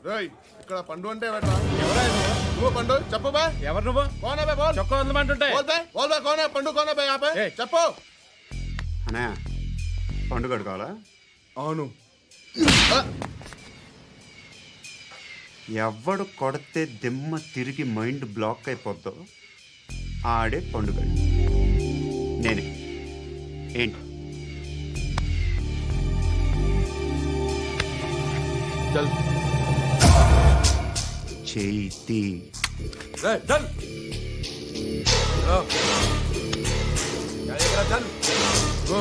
రేయ్ ఇక్కడ పండు అంటే నువ్వు పండు చెప్పు బా. ఎవరు నువ్వు? కోనే బే బోల్. చొక్కా వదలమంటుంటే బోల్ బే బోల్ బే కోనే పండు కోనే బే ఆపే చెప్పు. అన్నయ్య పండుగ కావాలా? అవును. ఎవడు కొడితే దిమ్మ తిరిగి మైండ్ బ్లాక్ అయిపోద్దో ఆడే పండుగ. నేనే. ఏంటి? చల్ చేతి చల్ చల్ గో.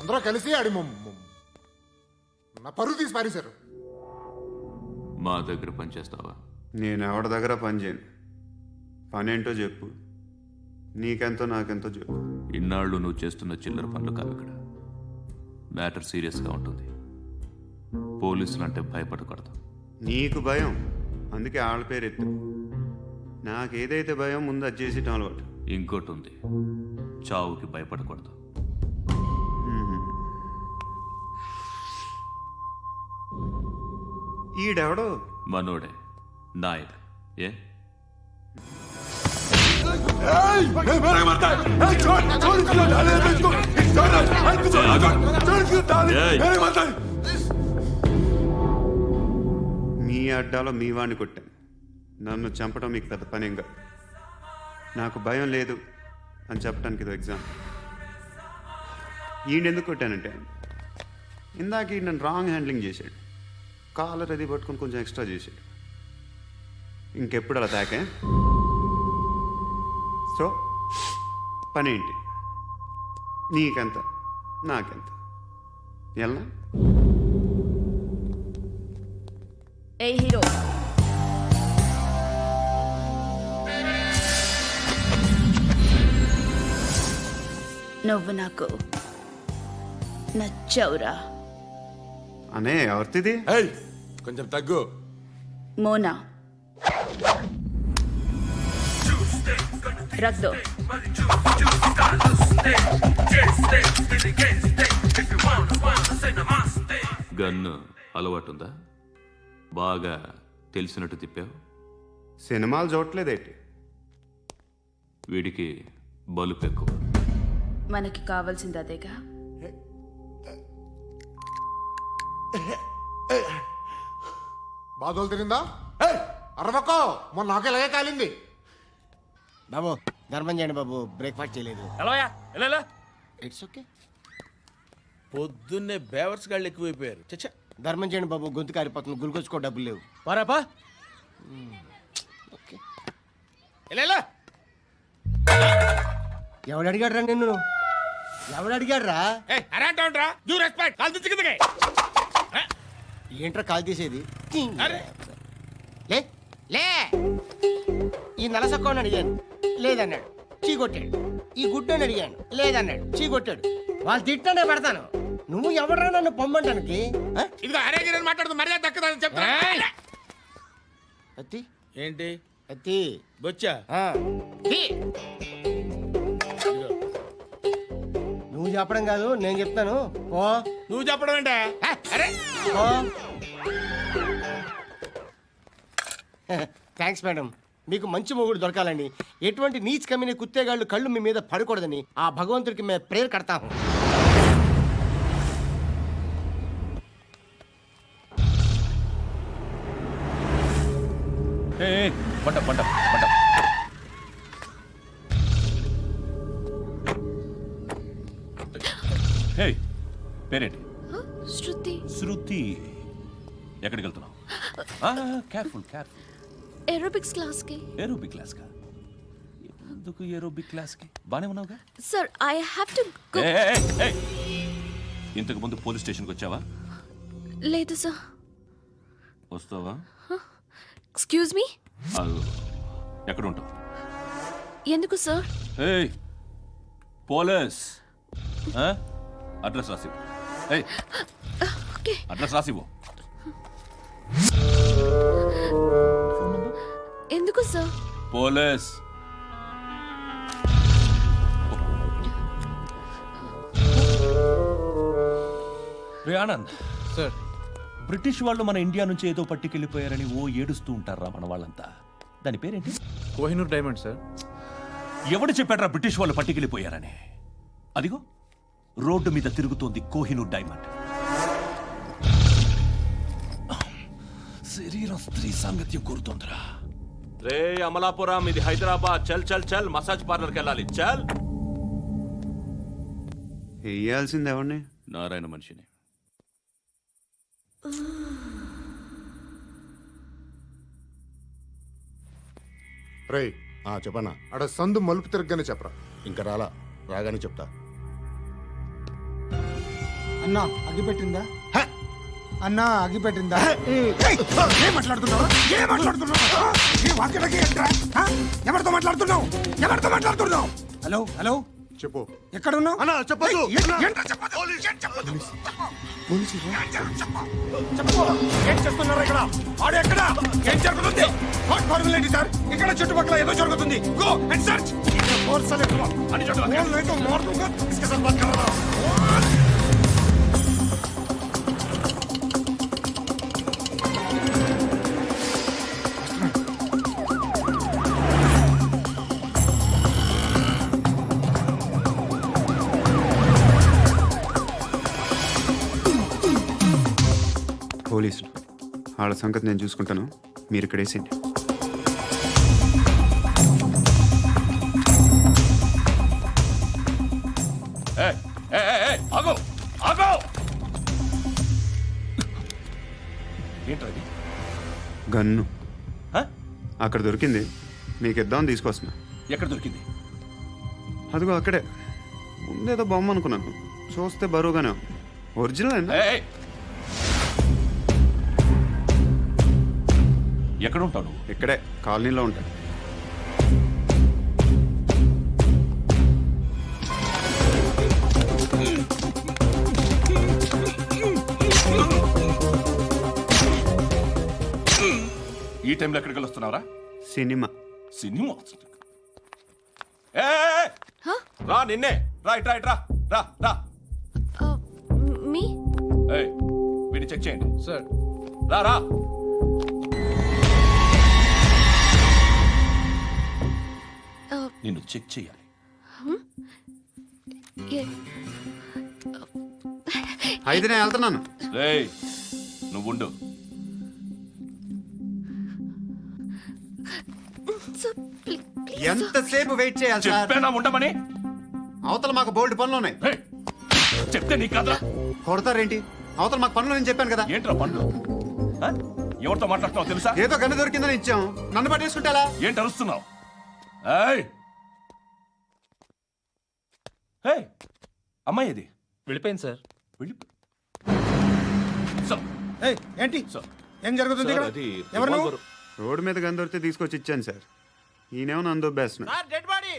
అందరూ కలిసి ఆడి నా పరువు తీసి పారేశారు. మా దగ్గర పనిచేస్తావా? నేను ఎవరి దగ్గర పని చేయను. పనేంటో చెప్పు. నీకెంతో నాకెంతో చెప్పు. ఇన్నాళ్ళు నువ్వు చేస్తున్న చిల్లర పనులు కావు ఇక్కడ. మ్యాటర్ సీరియస్గా ఉంటుంది. పోలీసులు అంటే భయపడకూడదు. నీకు భయం, అందుకే ఆళ్ళ పేరు ఎత్తు. నాకేదైతే భయం ముందు అది చేసేటం అలవాటు. ఇంకోటి ఉంది, చావుకి భయపడకూడదు. ఈడెవడో మనోడే నాయక్. ఏ మీ అడ్డాలో మీ వాడిని కొట్టాను. నన్ను చంపడం మీకు పెద్ద పనేంగా. నాకు భయం లేదు అని చెప్పడానికి ఇది ఎగ్జామ్. ఈయనెందుకు కొట్టానంటే ఇందాక ఈ నన్ను రాంగ్ హ్యాండ్లింగ్ చేశాడు. కాలర్ అది పట్టుకొని కొంచెం ఎక్స్ట్రా చేశాడు. ఇంకెప్పుడు అలా తాకే. సో పనేంటి? నీకెంత నాకెంత ఎలా? ఏ హీరో, నువ్వు నాకు నచ్చవురా. అనే ఎవరిది? కొంచెం తగ్గు. మోనా రక్ దో. గన్ను అలవాటుందా? బాగా తెలిసినట్టు తిప్పావు. సినిమాలు చూడట్లేదేంటి? వీడికి బలుపు ఎక్కువ. మనకి కావాల్సింది అదేగా. బాధలు తిరిందా? అరవకో, మొన్న నాకు ఇలాగే కాలింది. బాబు ధర్మం చేయండి బాబు, బ్రేక్ఫాస్ట్ చేయలేదు. It's okay. పొద్దున్నే బేవర్స్ గాళ్ళు ఎక్కువైపోయారు. చచ్చా, ధర్మం చేయండి బాబు, గొంతు కారిపోతుంది, గురికొచ్చుకో డబ్బులు లేవు. పారాపా. ఓకే. ఎవడు అడిగాడు రా నిన్ను? ఎవడు అడిగాడు రా? ఏంట్రా కాల్ తీసేది? లే లే. ఈ నలసక్కని అడిగాను, లేదన్నాడు, చీ కొట్టాడు. ఈ గుడ్డని అడిగాను, లేదన్నాడు, చీ కొట్టాడు. వాళ్ళు తిట్టానే పెడతాను. నువ్వు ఎవడరా నన్ను పొమ్మంటానికి? అత్తి ఏంటి అత్తి బొచ్చా? నువ్వు చెప్పడం కాదు, నేను చెప్తాను. ఓ నువ్వు చెప్పడం ఏంటే? Thanks madam. మీకు మంచి మొగుడు దొరకాలని, ఎటువంటి నీచ్ కమ్మిన కుత్తేగాళ్ళు కళ్ళు మీ మీద పడకూడదని ఆ భగవంతుడికి మేము ప్రేయర్ కడతాము. పంట పంట పంట. హే, పేరేంటి? శృతి. శృతి. ఎక్కడికి వెళ్తున్నావు? Careful careful. ఏరోబిక్స్ క్లాస్ కి. ఏరోబిక్ క్లాస్ కా? ఎందుకు ఏరోబిక్ క్లాస్ కి? బానే ఉన్నావుగా? Sir, I have to go. ఇంతకు ముందు పోలీస్ స్టేషన్కి వచ్చావా? లేదు సార్. వస్తావా? ఎక్స్క్యూజ్ మీ, ఎక్కడ ఉంటావు? ఎందుకు సార్? ఏయ్ పోలీస్, అడ్రస్ రాసివ్వు. ఏయ్ ఓకే. అడ్రస్ రాసివ్వు. ఎందుకు సార్? పోలీస్. రే ఆనంద్ సార్ బ్రిటిష్ వాళ్ళు మన ఇండియా నుంచి ఏదో పట్టుకెళ్ళిపోయారని ఓ ఏడుస్తూ ఉంటారా మన వాళ్ళంతా. దాని పేరేంటి? Kohinoor diamond sir. ఎవడు చెప్పాడ్రా బ్రిటిష్ వాళ్ళు పట్టుకెళ్ళిపోయారని? అదిగో రోడ్డు మీద తిరుగుతోంది కోహినూర్ డైమండ్. శరీరం స్త్రీ సాంగత్యం కోరుతోందిరా. రే అమలాపురం, ఇది హైదరాబాద్. చల్ చల్ చల్, మసాజ్ పార్లర్కి వెళ్ళాలి. చల్. వేయాల్సింది ఎవరిని? నారాయణ మనిషిని. రే చెప్పనా అడ సందు మలుపు తిరగగానే చెప్పరా. ఇంకా రాగానే చెప్తా. అన్నా అగ్గి పెట్టిందా? అన్నా అగ్గి పెట్టిందా? ఏం మాట్లాడుతున్నావు? ఏం మాట్లాడుతున్నావు? ఎవరితో మాట్లాడుతున్నావు? ఎవరితో మాట్లాడుతున్నావు? హలో హలో, చెప్పు. ఎక్కడ ఉన్నావు? అన్నా చెప్పదు. ఏం చేస్తున్నారు ఇక్కడ? ఆడు ఎక్కడ? ఏం జరుగుతుంది? వాట్ ఫార్మల్ ఏంటి సార్? ఇక్కడ చుట్టుపక్కల ఏదో జరుగుతుంది. Go and search. అని పోలీసులు వాళ్ళ సంగతి నేను చూసుకుంటాను, మీరు ఇక్కడ వేసేయండి. ఆగో ఆగో. ఏంటది? గన్ను అక్కడ దొరికింది, మీకు ఇద్దామని తీసుకొస్తున్నా. ఎక్కడ దొరికింది? అదిగో అక్కడే. ముందేదో బొమ్మ అనుకున్నాను, చూస్తే బరువుగానే ఉంది. ఒరిజినల్ అండి. ఎక్కడ ఉంటావు నువ్వు? ఇక్కడే కాలనీలో ఉంటాను. ఈ టైంలో ఎక్కడికి వస్తున్నావురా? సినిమా. సినిమా? రా నిన్నే. రా ఇట్రా ఇట్రా. రా రా. మీ వీడిని చెక్ చేయండి. సార్ రా రా. నిన్ను చెక్ చేయాలి. అయితే నేను వెళ్తున్నాను. రేయ్ నువ్వుండు. ఎంతసేపు వెయిట్ చేయాలి సార్? చెప్పేనా ఉండమని? అవతల మాకు బోల్డ్ పనులు ఉన్నాయి. రేయ్, చెప్తే నీకు కాదురా. కొడతారేంటి? అవతల మాకు పనులు నేను చెప్పాను కదా. ఏంట్రా పండ్లు? ఎవరితో మాట్లాడుతున్నావు తెలుసా? ఏదో గన్ను దొరికిందని ఇచ్చాం, నన్ను పట్టేసుకుంటా. ఏంటి అరుస్తున్నావు? అమ్మాయి ఇది వెళ్ళిపోయింది సార్. వెళ్ళిపో. ఏంటి? సార్ ఏం జరుగుతుంది ఇక్కడ? ఎవరు నువ్వు? రోడ్డు మీద గన్ను దొరికితే తీసుకొచ్చి ఇచ్చాను సార్. ఈయనేమో నన్ను దొబ్బేస్తున్నా. Dead body.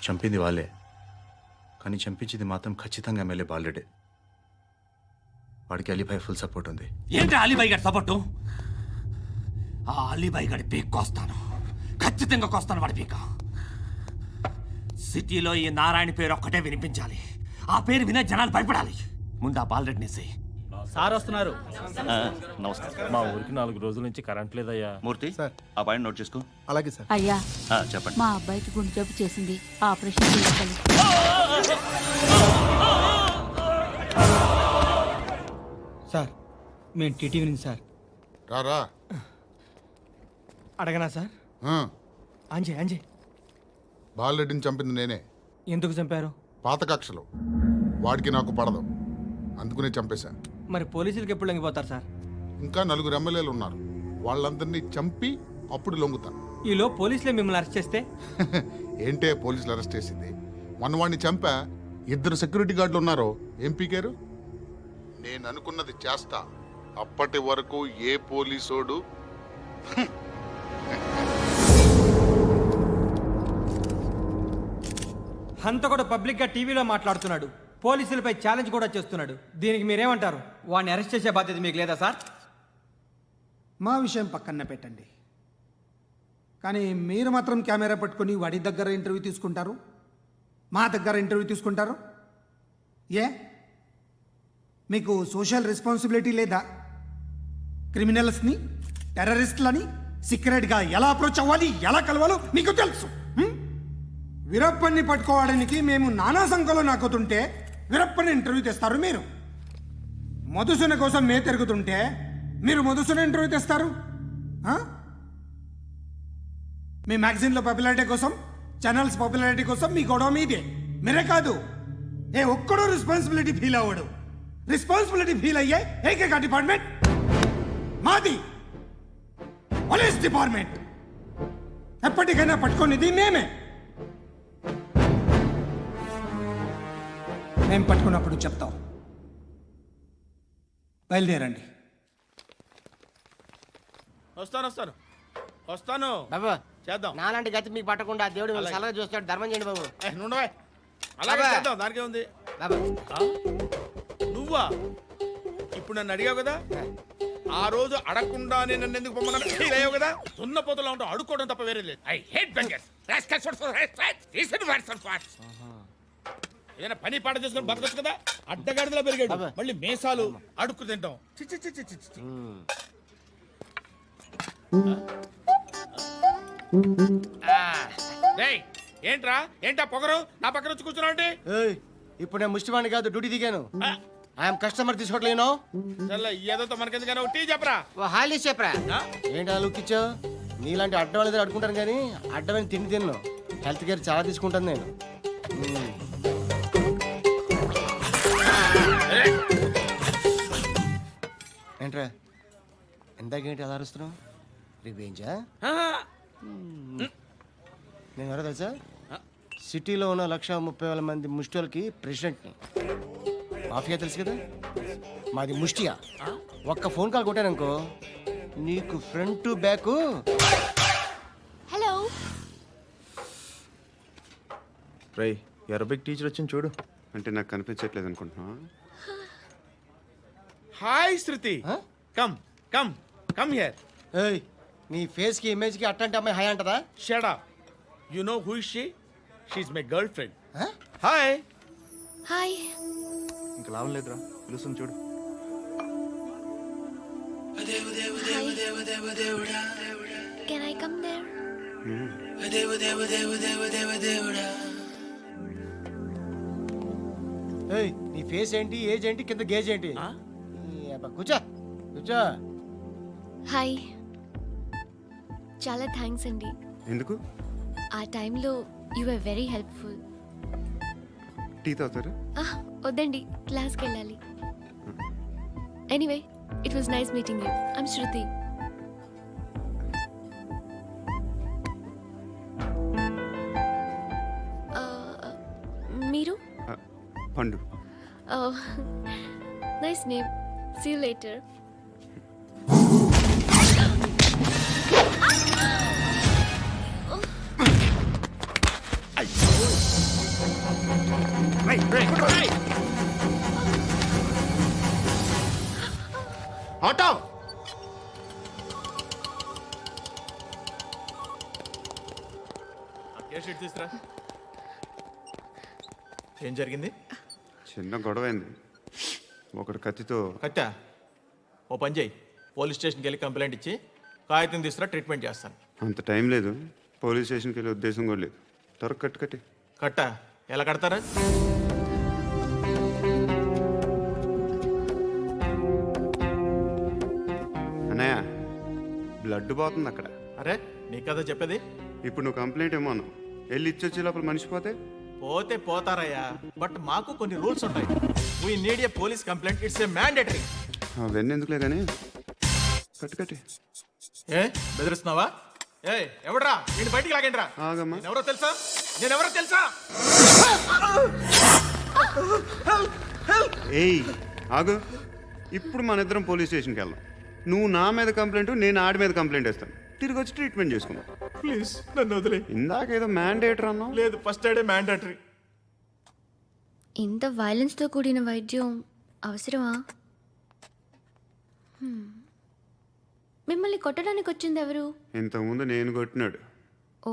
చంపింది వాళ్ళే, కానీ చంపించింది మాత్రం ఖచ్చితంగా ఎమ్మెల్యే బాలుడే. వాడికి అలీభాయ్ ఫుల్ సపోర్ట్ ఉంది. ఏంటి అలీబాయి గారి సపోర్టు? ఆ అలీబాయి గారి పీక్ కోస్తాను, ఖచ్చితంగా కోస్తాను వాడి పీక. సిటీలో ఈ నారాయణ పేరు ఒక్కటే వినిపించాలి. ఆ పేరు వినే జనాలు భయపడాలి. ముందు ఆ బాలరెడ్డిని సార్ వస్తున్నారు. నమస్కారం. మా ఊరికి 4 రోజుల నుంచి కరెంట్ లేదయ్యా. మూర్తి, ఆ పాయింట్ నోట్ చేసుకో. అలాగే సార్. అయ్యా, చెప్పండి. మా అబ్బాయికి గుండె జబ్బు చేసింది, ఆపరేషన్ చేయాలి. సార్ మేము టీటీవీ నుంచి సార్. రా అడగనా సార్? అంజయ్ బాలరెడ్డిని చంపింది నేనే. ఎందుకు చంపారు? పాత కక్షలు. వాడికి నాకు పడదు, అందుకునే చంపేశా. మరి పోలీసులకి ఎప్పుడు లొంగిపోతారు సార్? ఇంకా 4 ఎమ్మెల్యేలు ఉన్నారు, వాళ్ళందరినీ చంపి అప్పుడు లొంగుతా. ఈలో పోలీసులే మిమ్మల్ని అరెస్ట్ చేస్తే? ఏంటే పోలీసులు అరెస్ట్ చేసింది? మొన్న వాడిని చంపా, 2 సెక్యూరిటీ గార్డులు ఉన్నారు. ఏం పీకారు? నేను అనుకున్నది చేస్తా. అప్పటి వరకు ఏ పోలీసోడు అంత కూడా పబ్లిక్ గా టీవీలో మాట్లాడుతున్నాడు, పోలీసులపై ఛాలెంజ్ కూడా చేస్తున్నాడు. దీనికి మీరేమంటారు? వాడిని అరెస్ట్ చేసే బాధ్యత మీకు లేదా సార్? మా విషయం పక్కన పెట్టండి, కానీ మీరు మాత్రం కెమెరా పట్టుకొని వాడి దగ్గర ఇంటర్వ్యూ తీసుకుంటారు, మా దగ్గర ఇంటర్వ్యూ తీసుకుంటారు. ఏ మీకు సోషల్ రెస్పాన్సిబిలిటీ లేదా? క్రిమినల్స్ని, టెర్రరిస్టులని సీక్రెట్గా ఎలా అప్రోచ్ అవ్వాలి, ఎలా కలవాలో మీకు తెలుసు. వీరప్పన్ని పట్టుకోవడానికి మేము నానా సంఖ్యలో నాకుతుంటే వీరప్పని ఇంటర్వ్యూ తెస్తారు మీరు. మధుసూన కోసం మే తిరుగుతుంటే మీరు మధుసూన ఇంటర్వ్యూ తెస్తారు. మీ మ్యాగజైన్లో పాపులారిటీ కోసం, ఛానల్స్ పాపులారిటీ కోసం మీ గొడవ మీదే. మీరే కాదు, ఏ ఒక్కడో రెస్పాన్సిబిలిటీ ఫీల్ అవ్వడు. రెస్పాన్సిబిలిటీ ఫీల్ అయ్యే ఏకైక డిపార్ట్మెంట్ మాది, పోలీస్ డిపార్ట్మెంట్. ఎప్పటికైనా పట్టుకునేది మేమే. మేము పట్టుకున్నప్పుడు చెప్తాం. బయలుదేరండి. వస్తాను బాబు చేద్దాం. నాలాంటి గతి మీకు పట్టకుండా దేవుడు మిమ్మల్ని సలహా చూస్తాడు. ధర్మం చేయండి బాబు. నుండవే, అలాగే బాబా. చేద్దాం. దానికే ఉంది. బాబు నువ్వా ఇప్పుడు నన్ను అడిగావు కదా, ఆ రోజు అడగకుండా నేను నన్ను ఎందుకు పొమ్మన్నాను ఫీల్ అయ్యావు కదా. సున్న పోతలో ఉంటావు, అడుక్కోవడం తప్ప వేరే లేదు. I hate bangers. ఏదైనా పని పాట చేసుకుని బతకొచ్చు కదా. అడ్డగాడిదలా పెరిగాడు, మళ్ళీ మేసాలు అడుక్కు తింటాం. చి చి చి చి చి చి. డేయ్, ఏంట్రా ఏంటా పొగరు నా పక్కన వచ్చి కూర్చున్నావు అంటే? ఏయ్, ఇప్పుడు నేను ముష్టివాణి కాదు, డ్యూటీ దిగాను. ఐఎమ్ కస్టమర్ తీసుకోవట్లేను. చల్ల ఏదో మనకెందుకైనా టీ చెప్పరా. ఓ హాలీ చెప్పరా. ఏంటి అలా లుక్ ఇచ్చావు? నీలాంటి అడ్డం వాళ్ళ దగ్గర అడుకుంటాను, కానీ అడ్డమైన తిండి తిన్ను. హెల్త్ కేర్ చాలా తీసుకుంటాను నేను. ఏంట్రా ఎందాకేంటి అలా అరుస్తున్నావు? రివేంజా? నేను ఎవరో తెలుసా? సిటీలో ఉన్న 130,000 మంది ముష్టిలకి ప్రెసిడెంట్ని. మాఫియా తెలుసు కదా, మాది ముష్టియా. ఒక్క ఫోన్ కాల్ కొట్టాననుకో, నీకు ఫ్రంట్ టు బ్యాక్. హలో. రై అరబిక్ టీచర్ వచ్చింది చూడు. అంటే నాకు కనిపించట్లేదు అనుకుంటున్నా. Hi Shruti, come come come here. ఏయ్, నీ ఫేస్ కి ఇమేజ్ కి అట్టంటే అమ్మాయి హై అంటదా? Shut up. You know who is she? She is my girlfriend. Hi. Hi. ఇంకా లాభం లేదురా, పిలుస్తుంది చూడు. Can I come there? ఏయ్, నీ ఫేస్ ఏంటి, ఏజ్ ఏంటి, కింద గేజ్ ఏంటి? కూర్చో కూర్చో. హాయ్. చాలా థ్యాంక్స్ అండి. ఎందుకు? ఆ టైంలో you are very helpful. Tea తాగుతారా? వద్దండి, క్లాస్కి వెళ్ళాలి. Anyway, it was nice meeting you. I'm Shruti. మీరు? Pandu. Nice name. See you later. Auto తీసుకురా. ఏం జరిగింది? చిన్న గొడవ అయింది. ఒకడు కత్తితో. కట్టా, ఓ పని చేయి, పోలీస్ స్టేషన్కి వెళ్ళి కంప్లైంట్ ఇచ్చి కాగితం తీసుకురా, ట్రీట్మెంట్ చేస్తాను. అంత టైం లేదు, పోలీస్ స్టేషన్కి వెళ్ళే ఉద్దేశం కూడా లేదు. త్వరగా కట్టి. కట్టా ఎలా కడతారా? అన్నయ్య, బ్లడ్ పోతుంది అక్కడ. అరే నీ కదా చెప్పేది. ఇప్పుడు నువ్వు కంప్లైంట్ ఏమో అన్నావు, వెళ్ళి ఇచ్చొచ్చే లోపల మనిషి పోతే? పోతే పోతారయ్యా, బట్ మాకు కొన్ని రూల్స్ ఉంటాయి. We need a police complaint, it's a mandatory. అవన్నీ ఎందుకులే కానీ కట్టి. ఏ బెదిరిస్తున్నావా? ఏ ఎవడ్రా నేను బయటికి లాగండి రా. ఆగమ్మా. ఎవరో తెలుసా? ఏయ్ ఆగు, ఇప్పుడు మన ఇద్దరం పోలీస్ స్టేషన్కి వెళ్దాం. నువ్వు నా మీద కంప్లైంట్, నేను ఆడి మీద కంప్లైంట్ వేస్తాను. తిరిగి వచ్చి ట్రీట్మెంట్ చేసుకుందాం. ప్లీజ్ నన్ను వదిలే. ఇందాకేదో మ్యాండేటర్ అన్నావు. లేదు, ఫస్ట్ ఎయిడే మ్యాండేటరీ. ఇంత వైలెన్స్తో కూడిన వైద్యం అవసరమా? మిమ్మల్ని కొట్టడానికి వచ్చింది ఎవరు? ఇంతకుముందు నేను కొట్టినాడు. ఓ,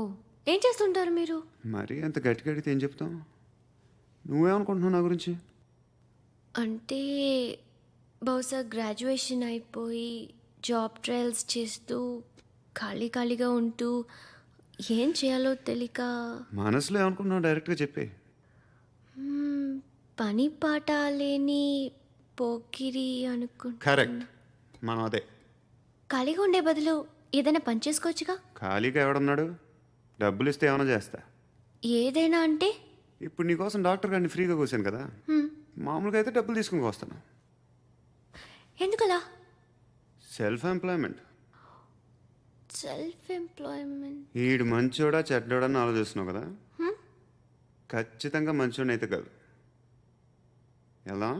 ఏం చేస్తుంటారు మీరు? మరీ అంత గట్టిగా అడిగితే ఏం చెప్తాం? నువ్వేమనుకుంటున్నావు నా గురించి? అంటే బహుశా గ్రాడ్యుయేషన్ అయిపోయి జాబ్ ట్రయల్స్ చేస్తూ ఖాళీగా ఉంటూ ఏం చేయాలో తెలియక మనసులో ఏమనుకుంటున్నావు డైరెక్ట్గా చెప్పే. పని పాట లేని పోకిరి అనుకుంటా. కరెక్ట్, మనం అదే. ఖాళీగా ఉండే బదులు ఏదైనా పని చేసుకోవచ్చుగా. ఖాళీగా ఎవడున్నాడు? డబ్బులు ఇస్తే ఏమైనా చేస్తా. ఏదైనా అంటే? ఇప్పుడు నీకోసం డాక్టర్ గారిని ఫ్రీగా కూర్చాను కదా, హ్మ్, మామూలుగా అయితే డబ్బులు తీసుకుని వస్తాను. ఎందుకలా? Self employment. Self employment. ఈడు మంచోడా చెడ్డోడా అని ఆలోచిస్తున్నావు కదా, ఖచ్చితంగా మంచోడని అయితే కాదు. ఎలా?